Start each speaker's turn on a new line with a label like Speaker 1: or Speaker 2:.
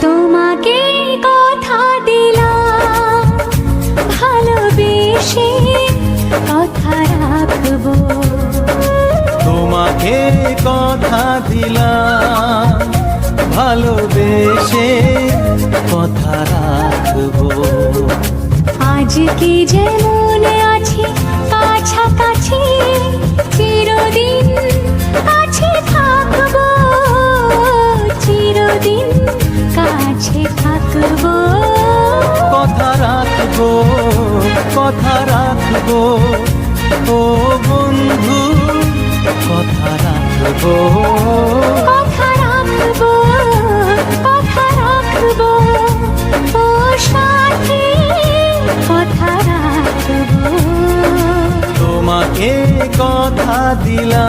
Speaker 1: তোমাকে কথা দিলাম, ভালোবেসে কথা রাখবো।
Speaker 2: তোমাকে কথা দিলাম, ভালোবেসে কথা রাখবো।
Speaker 1: আজকে যেমন আছি কাছাকাছি, চিরদিন কাছে থাকবো, চিরদিন কাছে থাকবো।
Speaker 2: কথা রাখবো, কথা রাখবো, ও বন্ধু কথা রাখবো।
Speaker 1: কথা রাখবো, কথা রাখবো, ও সাথী কথা রাখবো।
Speaker 2: তোমাকে কথা দিলাম,